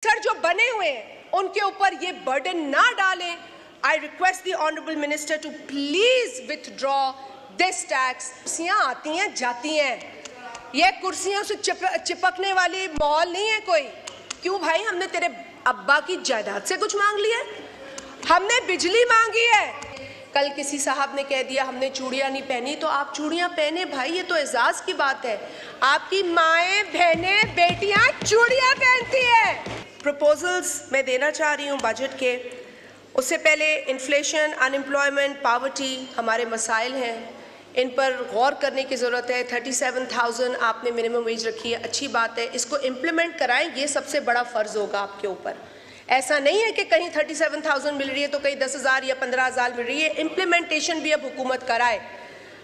Sir जो बने हुए हैं उनके ऊपर ये बर्डन ना डालें। I request the honourable minister to please withdraw this tax. कुर्सियां आती हैं जाती हैं, ये कुर्सियों से चिपकने वाली माहौल नहीं है कोई। क्यों भाई, हमने तेरे अब्बा की जायदाद से कुछ मांग लिया? हमने बिजली मांगी है। कल किसी साहब ने कह दिया हमने चूड़ियां नहीं पहनी, तो आप चूड़ियां पहने भाई, ये तो एजाज की बात है। आपकी माएँ बहनें बेटियां चूड़ियां पहनती हैं। प्रपोजल्स मैं देना चाह रही हूँ बजट के, उससे पहले इन्फ्लेशन, अनएम्प्लॉयमेंट, पावर्टी हमारे मसाइल हैं, इन पर गौर करने की ज़रूरत है। 37,000 आपने मिनिमम वेज रखी है, अच्छी बात है, इसको इम्प्लीमेंट कराएं, ये सबसे बड़ा फ़र्ज़ होगा आपके ऊपर। ऐसा नहीं है कि कहीं 37,000 मिल रही है तो कहीं 10,000 या 15,000 मिल रही है, इम्प्लीमेंटेशन भी अब हुकूमत कराए।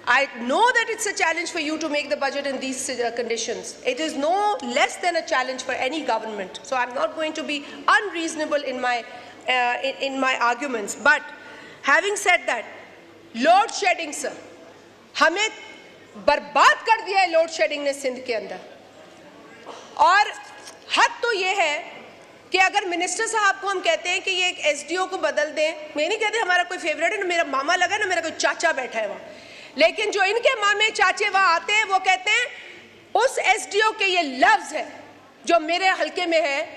I know that it's a challenge for you to make the budget in these conditions. It is no less than a challenge for any government. So I'm not going to be unreasonable in my arguments. But having said that, load shedding, sir, हमें बर्बाद कर दिया है load shedding ने सिंध के अंदर। और हद तो ये है कि अगर मिनिस्टर साहब को हम कहते हैं कि ये एक एसडीओ को बदल दें, मैं नहीं कहती हमारा कोई फेवरेट है, ना मेरा मामा लगा ना मेरा कोई चाचा बैठा है वहाँ, लेकिन जो इनके मामे चाचे वहाँ आते हैं वो कहते हैं उस एसडीओ के ये लफ्ज़ है जो मेरे हल्के में है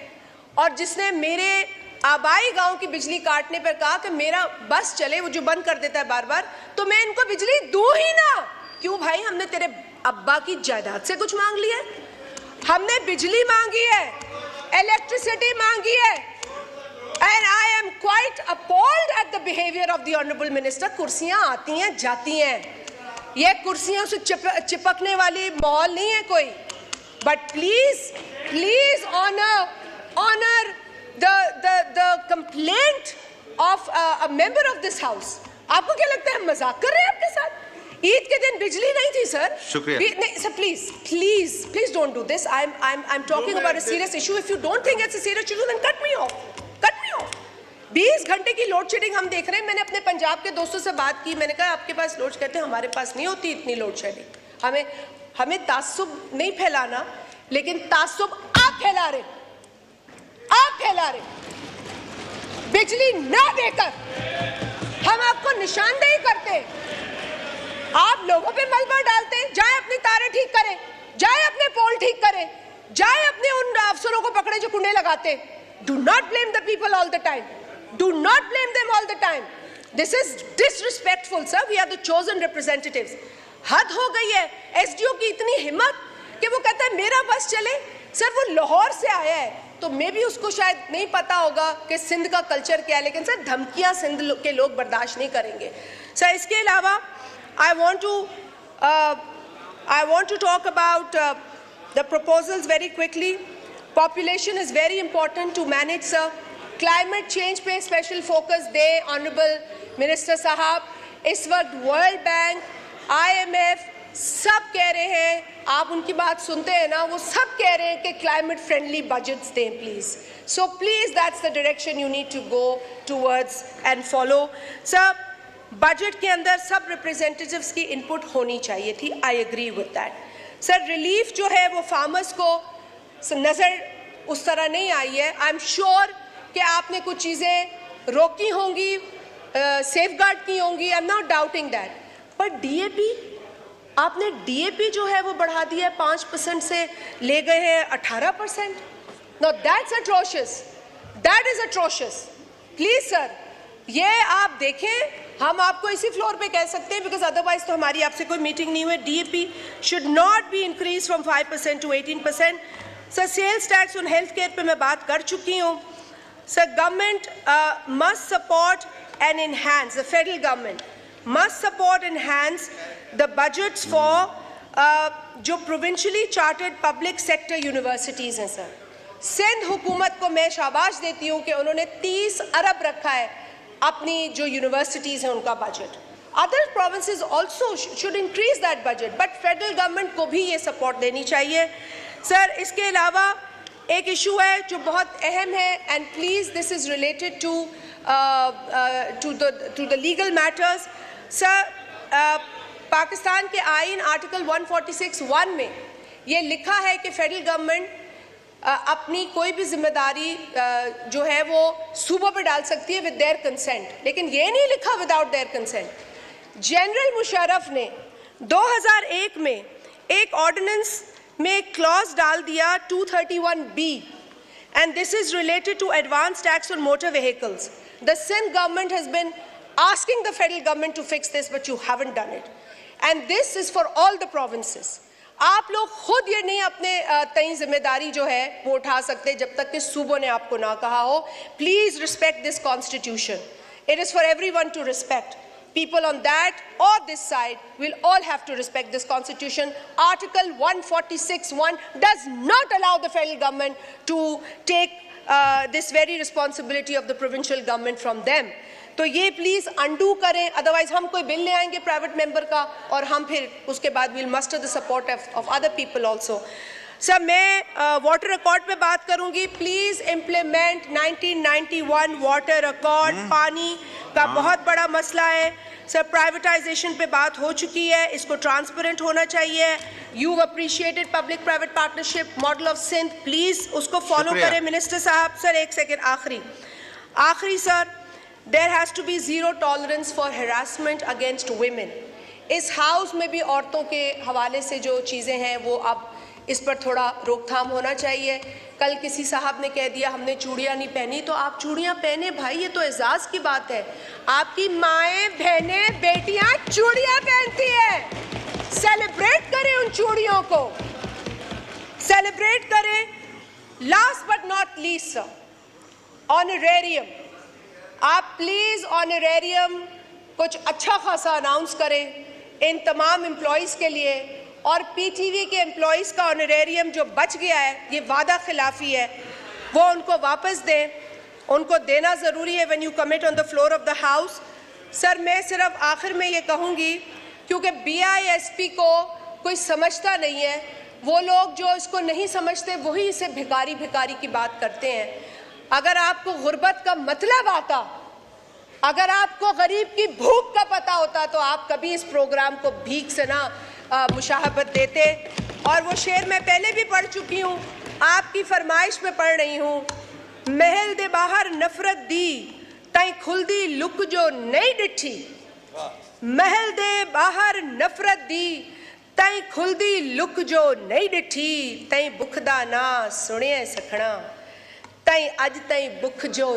और जिसने मेरे आबाई गांव की बिजली काटने पर कहा कि मेरा बस चले, वो जो बंद कर देता है बार बार, तो मैं इनको बिजली दूं ही ना। क्यों भाई, हमने तेरे अब्बा की जायदाद से कुछ मांग लिया? हमने बिजली मांगी है, इलेक्ट्रिसिटी मांगी है। And I am quite appalled at the behaviour of the honourable minister. कुर्सियां आती हैं जाती हैं, ये कुर्सियों से चिपकने वाली माहौल नहीं है कोई। But please please honour the complaint of a member of this house. आपको क्या लगता है हम मजाक कर रहे हैं आपके साथ? ईद के दिन बिजली नहीं थी सर। शुक्रिया। नहीं sir, please don't do this. I'm talking about a serious issue. If you don't think it's a serious issue, then cut me off. 20 घंटे की लोड शेडिंग हम देख रहे हैं। मैंने अपने पंजाब के दोस्तों से बात की, मैंने कहा आपके पास लोड, कहते हैं हमारे पास नहीं होती इतनी लोड शेडिंग। हमें तासुब नहीं फैलाना, लेकिन तासुब आप फैला रहे, बिजली ना देकर हम आपको निशानदेही करते, आप लोगों पे मलबा डालते। जाए अपनी तारें ठीक करें, जाए अपने पोल ठीक करें, जाए अपने उन अफसरों को पकड़े जो कुंडे लगाते। Do not blame the people all the time, do not blame them all the time. This is disrespectful sir, we are the chosen representatives. हद हो गई है। एसडीओ की इतनी हिम्मत कि वो कहता है मेरा बस चले। सर वो लाहौर से आया है, तो मे भी उसको शायद नहीं पता होगा कि सिंध का कल्चर क्या है, लेकिन सर धमकियां सिंध के लोग बर्दाश्त नहीं करेंगे। सर इसके अलावा I want to talk about the proposals very quickly. Population is very important to manage sir. Climate change पे स्पेशल फोकस दे ऑनरेबल मिनिस्टर साहब। इस वक्त वर्ल्ड बैंक, IMF सब कह रहे हैं, आप उनकी बात सुनते हैं ना, वो सब कह रहे हैं कि क्लाइमेट फ्रेंडली बजट्स दें please. So please that's the direction you need to go towards and follow. Sir budget के अंदर सब रिप्रेजेंटेटिव्स की इनपुट होनी चाहिए थी, I agree with that. Sir relief जो है वो फार्मर्स को नज़र उस तरह नहीं आई है। आई एम श्योर कि आपने कुछ चीज़ें रोकी होंगी, सेफगार्ड की होंगी, I am not doubting that. But DAP, आपने DAP जो है वो बढ़ा दिया है, 5% से ले गए हैं 18%। Now that's atrocious. That is atrocious. Please sir, ये आप देखें, हम आपको इसी फ्लोर पे कह सकते हैं, बिकॉज अदरवाइज तो हमारी आपसे कोई मीटिंग नहीं हुई। DAP should not be increased from 5% to 18%. Sir sales tax on health care पे मैं बात कर चुकी हूँ। Sir government must support and enhance, the federal government must support and enhance the budgets for जो provincially chartered public sector universities हैं sir. Sindh हुकूमत को मैं शाबाश देती हूँ कि उन्होंने 30 अरब रखा है अपनी जो यूनिवर्सिटीज़ हैं उनका budget. Other provinces also should increase that budget, but federal government को भी ये सपोर्ट देनी चाहिए। सर इसके अलावा एक इशू है जो बहुत अहम है, and please this is related to the legal matters. Sir Pakistan के आइन आर्टिकल 146(1) में ये लिखा है कि फेडरल गवर्नमेंट अपनी कोई भी जिम्मेदारी जो है वो सूबों पे डाल सकती है विद देयर कंसेंट, लेकिन ये नहीं लिखा without their consent. General Musharraf ने 2001 में एक ऑर्डिनेंस में एक क्लॉज डाल दिया 231B, and this is related to advance tax on motor vehicles. The Sindh government has been asking the federal government to fix this, but you haven't done it. And this is for all the provinces. आप लोग खुद ये नहीं अपने तय जिम्मेदारी जो है वो उठा सकते जब तक कि सूबों ने आपको ना कहा हो। Please respect this constitution. It is for everyone to respect. People on that or this side will all have to respect this constitution. Article 146(1) does not allow the federal government to take this very responsibility of the provincial government from them. तो ये please undo करें, otherwise हम कोई bill ले आएंगे private member का और हम फिर उसके बाद will muster the support of other people also. Sir मैं वाटर अकॉर्ड पे बात करूंगी। Please implement 1991 water accord. पानी का बहुत बड़ा मसला है सर। प्राइवेटाइजेशन पे बात हो चुकी है, इसको ट्रांसपेरेंट होना चाहिए। You appreciated public private partnership model of Sindh, please उसको फॉलो करें मिनिस्टर साहब। सर एक सेकेंड, आखिरी sir, there has to be zero tolerance for harassment against women. इस हाउस में भी औरतों के हवाले से जो चीज़ें हैं वो अब इस पर थोड़ा रोकथाम होना चाहिए। कल किसी साहब ने कह दिया हमने चूड़ियाँ नहीं पहनी, तो आप चूड़ियाँ पहने भाई, ये तो एजाज़ की बात है। आपकी माएँ बहनें बेटियाँ चूड़ियाँ पहनती हैं। सेलिब्रेट करें उन चूड़ियों को, सेलिब्रेट करें। Last but not least sir, honorarium. आप प्लीज़ ऑनरेरियम कुछ अच्छा खासा अनाउंस करें इन तमाम एम्प्लॉयज़ के लिए, और पीटीवी के एम्प्लॉयज़ का ऑनरेरियम जो बच गया है, ये वादा खिलाफी है, वो उनको वापस दें। उनको देना ज़रूरी है when you commit on the floor of the house. Sir मैं सिर्फ आखिर में ये कहूँगी, क्योंकि BISP को कोई समझता नहीं है, वो लोग जो इसको नहीं समझते वही इसे भिखारी भिखारी की बात करते हैं। अगर आपको गुर्बत का मतलब आता, अगर आपको गरीब की भूख का पता होता, तो आप कभी इस प्रोग्राम को भीख से ना मुशाहबत देते। और वो शेर मैं पहले भी पढ़ चुकी हूँ, आपकी फरमाइश में पढ़ रही हूँ। महल दे बाहर नफरत दी तई खुलदी लुक जो नहीं डिठी। महल दे बाहर नफरत दी तई खुलदी लुक जो नहीं डिठी। तई बुख दा ना सुने सखना, तई अज तई बुख जो